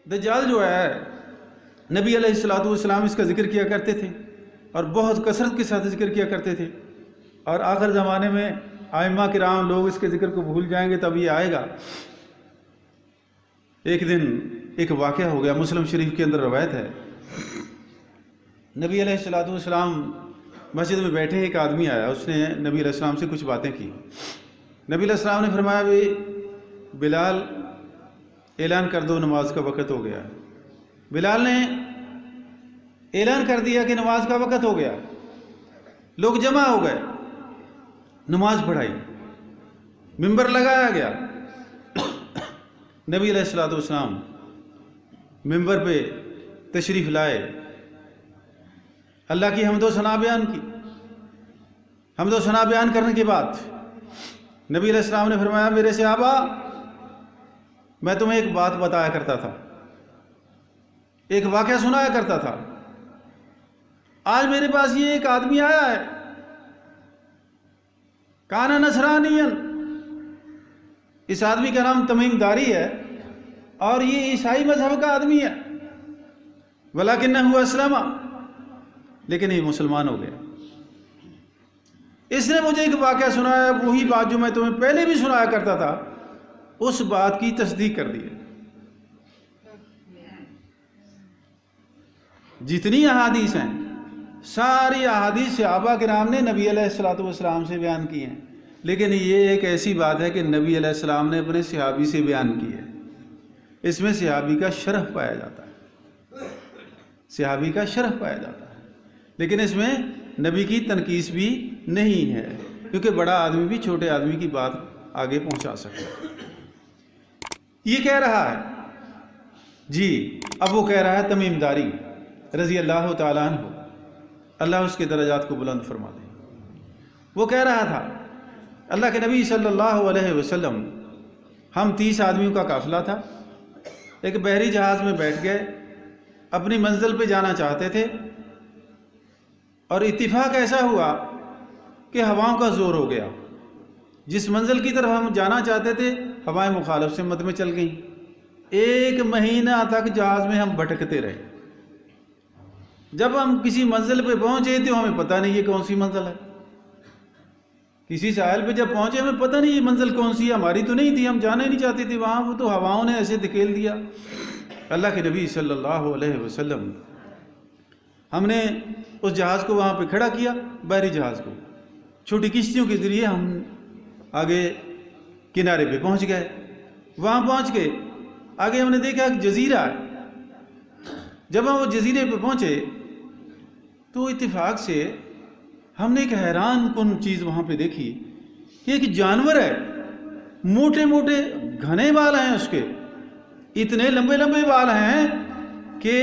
دجال جو ہے نبی علیہ السلام اس کا ذکر کیا کرتے تھے اور بہت کثرت کے ساتھ ذکر کیا کرتے تھے، اور آخر زمانے میں ائمہ کرام لوگ اس کے ذکر کو بھول جائیں گے تب یہ آئے گا۔ ایک دن ایک واقعہ ہو گیا، مسلم شریف کے اندر روایت ہے، نبی علیہ السلام مسجد میں بیٹھے، ایک آدمی آیا، اس نے نبی علیہ السلام سے کچھ باتیں کی۔ نبی علیہ السلام نے فرمایا بھی بلال اعلان کر دو نماز کا وقت ہو گیا۔ بلال نے اعلان کر دیا کہ نماز کا وقت ہو گیا، لوگ جمع ہو گئے، نماز پڑھائی، منبر لگایا گیا، نبی علیہ السلام منبر پہ تشریف لائے، اللہ کی حمد و ثنا بیان کی۔ حمد و ثنا بیان کرنے کے بعد نبی علیہ السلام نے فرمایا میرے صحابہ میں تمہیں ایک بات بتایا کرتا تھا، ایک واقعہ سنایا کرتا تھا، آج میرے پاس یہ ایک آدمی آیا ہے، کانا نصرانین، اس آدمی کا نام تمیم داری ہے اور یہ عیسائی مذہب کا آدمی ہے، ولیکنہ اسلم، لیکن یہ مسلمان ہو گیا۔ اس نے مجھے ایک واقعہ سنایا، وہی بات جو میں تمہیں پہلے بھی سنایا کرتا تھا، اس بات کی تصدیق کر دی ہے۔ جتنی احادیث ہیں ساری احادیث صحابہ کرام نے نبی علیہ السلام سے بیان کی ہیں، لیکن یہ ایک ایسی بات ہے کہ نبی علیہ السلام نے اپنے صحابی سے بیان کی ہے، اس میں صحابی کا شرف پایا جاتا ہے، صحابی کا شرف پایا جاتا ہے، لیکن اس میں نبی کی تنقیص بھی نہیں ہے، کیونکہ بڑا آدمی بھی چھوٹے آدمی کی بات آگے پہنچا سکتا ہے۔ یہ کہہ رہا ہے جی، اب وہ کہہ رہا ہے تمیم داری رضی اللہ تعالیٰ عنہ، اللہ اس کے درجات کو بلند فرما دے، وہ کہہ رہا تھا اللہ کے نبی صلی اللہ علیہ وسلم، ہم 30 آدمیوں کا قافلہ تھا، ایک بحری جہاز میں بیٹھ گئے، اپنی منزل پہ جانا چاہتے تھے، اور اتفاق ایسا ہوا کہ ہواؤں کا زور ہو گیا، جس منزل کی طرف ہم جانا چاہتے تھے ہوائیں مخالف سمت میں چل گئیں، 1 مہینہ تک جہاز میں ہم بھٹکتے رہے، جب ہم کسی منزل پہ پہنچے تو ہمیں پتہ نہیں یہ کون سی منزل ہے، کسی ساحل پہ جب پہنچے ہمیں پتہ نہیں یہ منزل کون سی ہے، ہماری تو نہیں تھی، ہم جانا ہی نہیں چاہتے تھے وہاں، وہ تو ہواؤں نے ایسے دھکیل دیا۔ اللہ کے نبی صلی اللہ علیہ وسلم، ہم نے اس جہاز کو وہاں پہ کھڑا کیا، بحری جہاز کو، چھوٹی کشتیوں کے ذریعے ہم آگے کنارے پہ پہنچ گئے، وہاں پہنچ کے آگے ہم نے دیکھا ایک جزیرہ ہے، جب ہم وہ جزیرے پہ پہنچے تو اتفاق سے ہم نے ایک حیران کن چیز وہاں پہ دیکھی کہ ایک جانور ہے، موٹے موٹے گھنے بال ہیں اس کے، اتنے لمبے لمبے بال ہیں کہ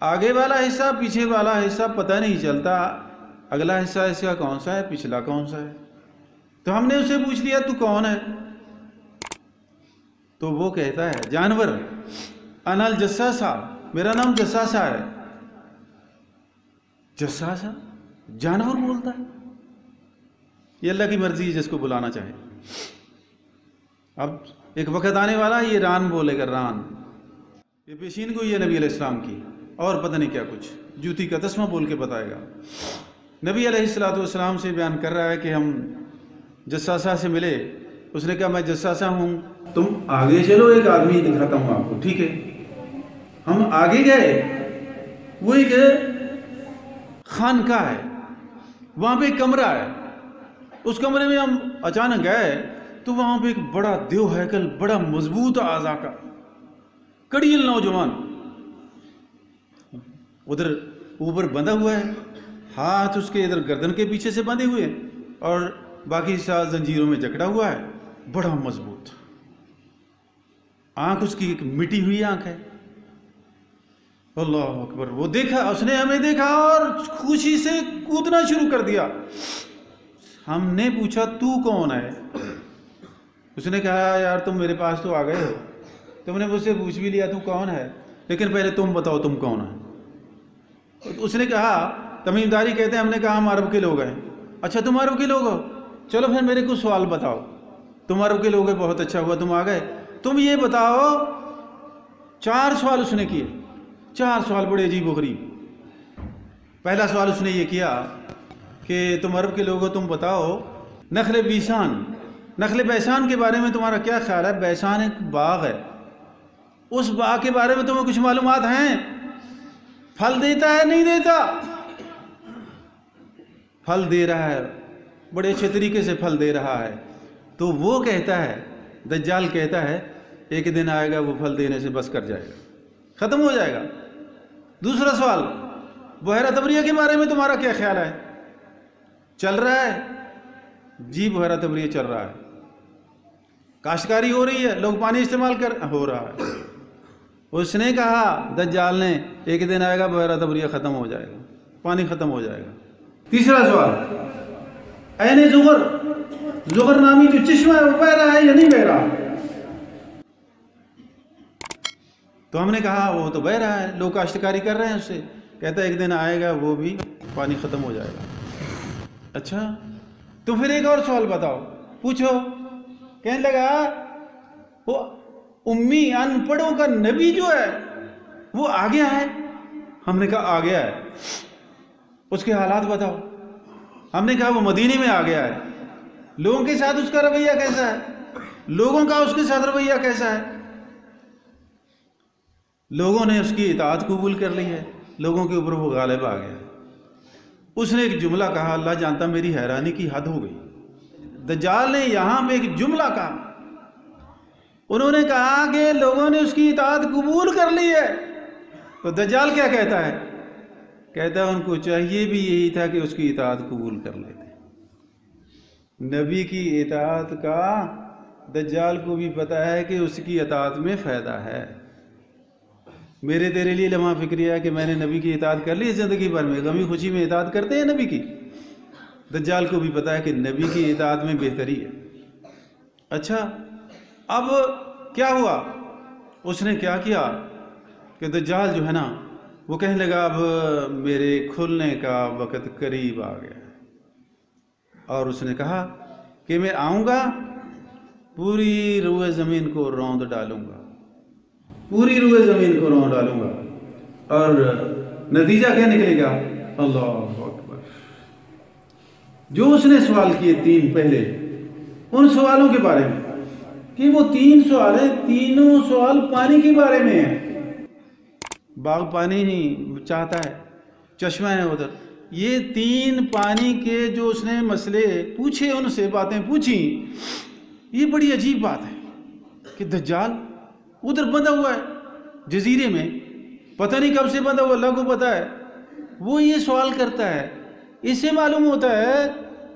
آگے والا حصہ پیچھے والا حصہ پتہ نہیں چلتا، اگلا حصہ اس کا کون سا ہے پچھلا کون سا ہے۔ تو ہم نے اسے پوچھ لیا تو کون ہے؟ تو وہ کہتا ہے جانور، انا الجساسہ، میرا نام جساسہ ہے۔ جساسہ جانور بولتا ہے؟ یہ اللہ کی مرضی ہے جس کو بلانا چاہے۔ اب ایک وقت آنے والا یہ ران بولے گا، ران، یہ پیشین گوئی ہے نبی علیہ السلام کی، اور پتہ نہیں کیا کچھ جوتی کا تسمہ بول کے بتائے گا۔ نبی علیہ السلام سے بیان کر رہا ہے کہ ہم جساسہ سے ملے، اس نے کہا میں جساسہ ہوں، تم آگے چلو، ایک آدمی دکھاتا ہوں آپ کو، ٹھیک ہے؟ ہم آگے گئے، وہ ایک خانقاہ ہے، وہاں پہ ایک کمرہ ہے، اس کمرے میں ہم اچانک گئے تو وہاں پہ ایک بڑا دیو ہیکل، بڑا مضبوط اعضاء کا کڑیل نوجوان ادھر اوپر بندھا ہوا ہے، ہاتھ اس کے ادھر گردن کے پیچھے سے بندھے ہوئے ہیں اور باقی ساتھ زنجیروں میں جکڑا ہوا ہے، بڑا مضبوط، آنکھ اس کی ایک مٹی ہوئی آنکھ ہے۔ اللہ اکبر، وہ دیکھا، اس نے ہمیں دیکھا اور خوشی سے کودنا شروع کر دیا۔ ہم نے پوچھا تو کون ہے؟ اس نے کہا یار تم میرے پاس تو آ گئے ہو، تم نے مجھ سے پوچھ بھی لیا تو کون ہے، لیکن پہلے تم بتاؤ تم کون ہے۔ اس نے کہا، تمیم داری کہتے ہیں، ہم نے کہا ہم عرب کے لوگ ہیں۔ اچھا تم عرب کے لوگ ہو، چلو پھر میرے کو سوال بتاؤ، تم عرب کے لوگ ہیں، بہت اچھا ہوا تم آ گئے، تم یہ بتاؤ 4 سوال اس نے کیے، 4 سوال بڑے عجیب و غریب۔ پہلا سوال اس نے یہ کیا کہ تم عرب کے لوگوں تم بتاؤ نخل بیسان کے بارے میں تمہارا کیا خیال ہے؟ بیسان ایک باغ ہے، اس باغ کے بارے میں تمہیں کچھ معلومات ہیں؟ پھل دیتا ہے نہیں دیتا؟ پھل دے رہا ہے، بڑے اچھے طریقے سے پھل دے رہا ہے۔ تو وہ کہتا ہے، دجال کہتا ہے ایک دن آئے گا وہ پھل دینے سے بس کر جائے گا، ختم ہو جائے گا۔ دوسرا سوال، بحیرہ طبریہ کے بارے میں تمہارا کیا خیال ہے؟ چل رہا ہے؟ جی بحیرہ طبریہ چل رہا ہے، کاشتکاری ہو رہی ہے، لوگ پانی استعمال ہو رہا ہے۔ اس نے کہا دجال نے ایک دن آئے گا بحیرہ طبریہ ختم ہو جائے گا، پانی ختم ہو جائے گا۔ تیسرا سوال، عین زغر نامی جو چشمہ ہے وہ بہہ رہا ہے یا نہیں بہہ رہا؟ تو ہم نے کہا وہ تو بہہ رہا ہے، لوگ کاشتکاری کر رہے ہیں اس سے۔ کہتا ہے ایک دن آئے گا وہ بھی پانی ختم ہو جائے گا۔ اچھا تو پھر ایک اور سوال بتاؤ، پوچھو۔ کہنے لگا وہ امی ان پڑھوں کا نبی جو ہے وہ آ گیا ہے۔ ہم نے کہا آ گیا ہے، اس کے حالات بتاؤ۔ ہم نے کہا وہ مدینے میں آ گیا ہے، لوگوں کے ساتھ اس کا رویہ کیسا ہے؟ لوگوں کا اس کے ساتھ رویہ کیسا ہے؟ لوگوں نے اس کی اطاعت قبول کر لی ہے، لوگوں کے اوپر وہ غالب آ گیا۔ اس نے ایک جملہ کہا، اللہ جانتا میری حیرانی کی حد ہو گئی۔ دجال نے یہاں پہ ایک جملہ کہا، انہوں نے کہا کہ لوگوں نے اس کی اطاعت قبول کر لی ہے۔ تو دجال کیا کہتا ہے؟ کہتا ہے ان کو چاہیے بھی یہی تھا کہ اس کی اطاعت قبول کر لیتے۔ نبی کی اطاعت کا دجال کو بھی پتہ ہے کہ اس کی اطاعت میں فائدہ ہے۔ میرے تیرے لیے لمحہ فکریہ ہے کہ میں نے نبی کی اطاعت کر لی زندگی بھر میں، غمی خوشی میں اطاعت کرتے ہیں نبی کی۔ دجال کو بھی پتہ ہے کہ نبی کی اطاعت میں بہتری ہے۔ اچھا اب کیا ہوا؟ اس نے کیا کیا کہ دجال جو ہے نا وہ کہنے لگا اب میرے کھلنے کا وقت قریب آ گیا، اور اس نے کہا کہ میں آؤں گا پوری روئے زمین کو روند ڈالوں گا، پوری روئے زمین کو روند ڈالوں گا۔ اور نتیجہ کیا نکلے گا؟ اللہ اکبر۔ جو اس نے سوال کیے 3 پہلے، ان سوالوں کے بارے میں کہ وہ 3 سوال ہیں، تینوں سوال پانی کے بارے میں ہیں۔ باغ پانی نہیں چاہتا ہے، چشمہ ہے ادھر، یہ 3 پانی کے جو اس نے مسئلے پوچھے، ان سے باتیں پوچھیں۔ یہ بڑی عجیب بات ہے کہ دجال ادھر بندھا ہوا ہے جزیرے میں، پتہ نہیں کب سے بندھا ہوا، اللہ کو پتہ ہے۔ وہ یہ سوال کرتا ہے، اس سے معلوم ہوتا ہے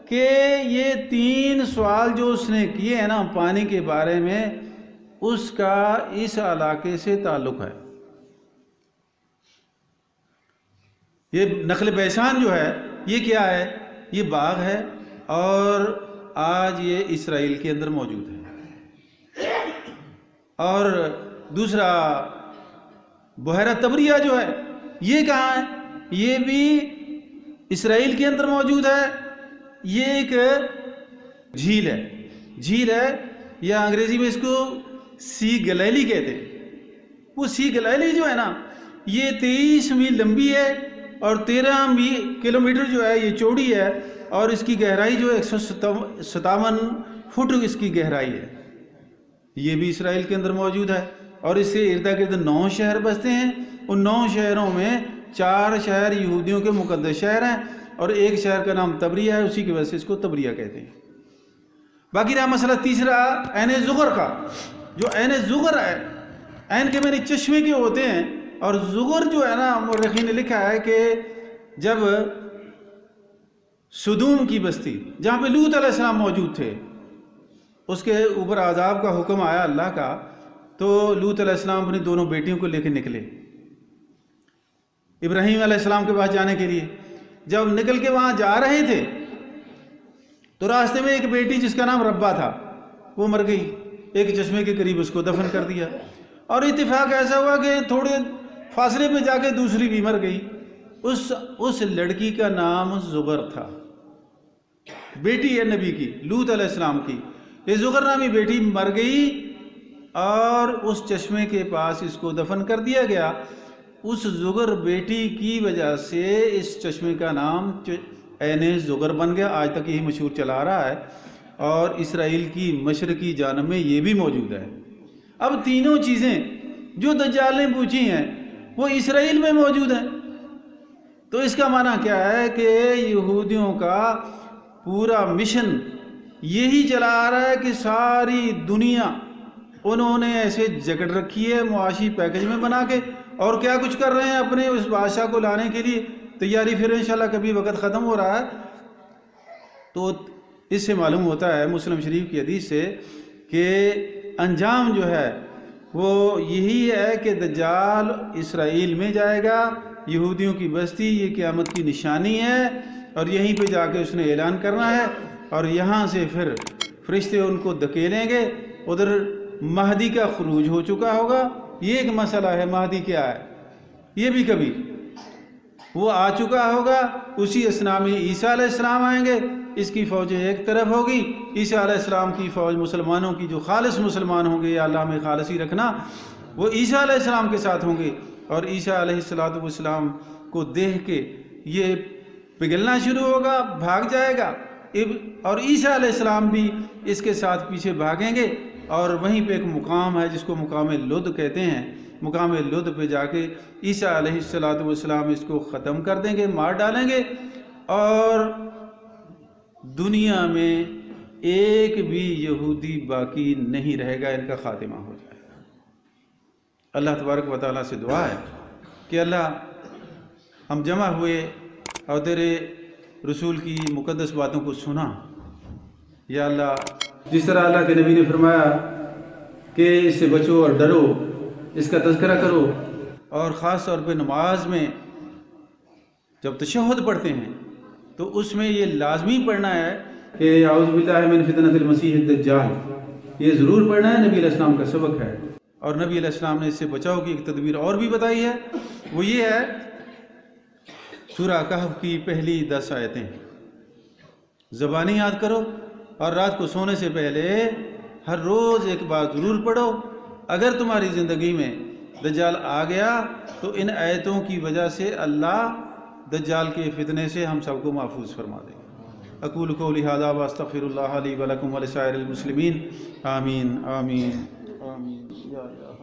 کہ یہ 3 سوال جو اس نے کیے ہیں نا پانی کے بارے میں، اس کا اس علاقے سے تعلق ہے۔ یہ نخل بیسان جو ہے یہ کیا ہے؟ یہ باغ ہے، اور آج یہ اسرائیل کے اندر موجود ہے۔ اور دوسرا بحیرہ طبریہ جو ہے یہ کہاں ہے؟ یہ بھی اسرائیل کے اندر موجود ہے۔ یہ ایک جھیل ہے، یا انگریزی میں اس کو سی گلیلی کہتے ہیں۔ وہ سی گلیلی جو ہے نا یہ 23 میل لمبی ہے اور 13 کلومیٹر جو ہے یہ چوڑی ہے، اور اس کی گہرائی جو 157 فٹ اس کی گہرائی ہے۔ یہ بھی اسرائیل کے اندر موجود ہے، اور اس سے ارد گرد 9 شہر بستے ہیں۔ ان 9 شہروں میں 4 شہر یہودیوں کے مقدس شہر ہیں، اور ایک شہر کا نام تبریہ ہے، اسی کی وجہ سے اس کو تبریہ کہتے ہیں۔ باقی رہا مسئلہ تیسرا عین زغر کا۔ جو عین زغر ہے، عین کے معنی چشمے کے ہوتے ہیں، اور زغر جو ہے نا مورخین نے لکھا ہے کہ جب سدوم کی بستی جہاں پہ لوط علیہ السلام موجود تھے، اس کے اوپر عذاب کا حکم آیا اللہ کا، تو لوط علیہ السلام اپنی دونوں بیٹیوں کو لے کے نکلے ابراہیم علیہ السلام کے پاس جانے کے لیے۔ جب نکل کے وہاں جا رہے تھے تو راستے میں ایک بیٹی جس کا نام ربا تھا وہ مر گئی، ایک چشمے کے قریب اس کو دفن کر دیا۔ اور اتفاق ایسا ہوا کہ تھوڑے فاصلے پہ جا کے دوسری بھی مر گئی۔ اس لڑکی کا نام زغر تھا، بیٹی ہے نبی کی، لوط علیہ السلام کی۔ یہ زغر نامی بیٹی مر گئی، اور اس چشمے کے پاس اس کو دفن کر دیا گیا۔ اس زغر بیٹی کی وجہ سے اس چشمے کا نام عین زغر بن گیا، آج تک یہی مشہور چلا رہا ہے، اور اسرائیل کی مشرقی جانب میں یہ بھی موجود ہے۔ اب تینوں چیزیں جو دجال نے پوچھی ہیں وہ اسرائیل میں موجود ہیں، تو اس کا معنی کیا ہے کہ یہودیوں کا پورا مشن یہی چلا آ رہا ہے کہ ساری دنیا انہوں نے ایسے جکڑ رکھی ہے معاشی پیکج میں بنا کے، اور کیا کچھ کر رہے ہیں اپنے اس بادشاہ کو لانے کے لیے تیاری، پھر انشاءاللہ کبھی وقت ختم ہو رہا ہے۔ تو اس سے معلوم ہوتا ہے مسلم شریف کی حدیث سے کہ انجام جو ہے وہ یہی ہے کہ دجال اسرائیل میں جائے گا، یہودیوں کی بستی، یہ قیامت کی نشانی ہے، اور یہیں پہ جا کے اس نے اعلان کرنا ہے، اور یہاں سے پھر فرشتے ان کو دھکیلیں گے۔ ادھر مہدی کا خروج ہو چکا ہوگا، یہ ایک مسئلہ ہے، مہدی کیا ہے یہ بھی کبھی وہ آ چکا ہوگا۔ اسی اسنا میں عیسیٰ علیہ السلام آئیں گے، اس کی فوجیں ایک طرف ہوگی، عیسیٰ علیہ السلام کی فوج مسلمانوں کی جو خالص مسلمان ہوں گے، یا اللہ میں خالصی رکھنا، وہ عیسیٰ علیہ السلام کے ساتھ ہوں گے، اور عیسیٰ علیہ السلام کو دیکھ کے یہ پگھلنا شروع ہوگا، بھاگ جائے گا، اور عیسیٰ علیہ السلام بھی اس کے ساتھ پیچھے بھاگیں گے، اور وہیں پہ ایک مقام ہے جس کو مقام لد کہتے ہیں، مقام لد پہ جا کے عیسیٰ علیہ السلام اس کو ختم کر دیں گے، مار ڈالیں گے، اور دنیا میں ایک بھی یہودی باقی نہیں رہے گا، ان کا خاتمہ ہو جائے گا۔ اللہ تبارک و تعالیٰ سے دعا ہے کہ اللہ ہم جمع ہوئے اور تیرے رسول کی مقدس باتوں کو سنا، یا اللہ جس طرح اللہ کے نبی نے فرمایا کہ اس سے بچو اور ڈرو، اس کا تذکرہ کرو، اور خاص طور پہ نماز میں جب تشہد پڑھتے ہیں تو اس میں یہ لازمی پڑھنا ہے کہ اعوذ باللہ من فتنۃ المسیح الدجال، یہ ضرور پڑھنا ہے، نبی علیہ السلام کا سبق ہے، اور نبی علیہ السلام نے اس سے بچاؤ کی ایک تدبیر اور بھی بتائی ہے، وہ یہ ہے سورہ کہف کی پہلی 10 آیتیں زبانی یاد کرو، اور رات کو سونے سے پہلے ہر روز ایک بار ضرور پڑھو۔ اگر تمہاری زندگی میں دجال آ گیا تو ان آیتوں کی وجہ سے اللہ دجال کے فتنے سے ہم سب کو محفوظ فرما دے گا۔ اقول قولی ھذا واستغفر اللہ لی ولکم ولسائر المسلمین، آمین آمین آمین یا اللہ۔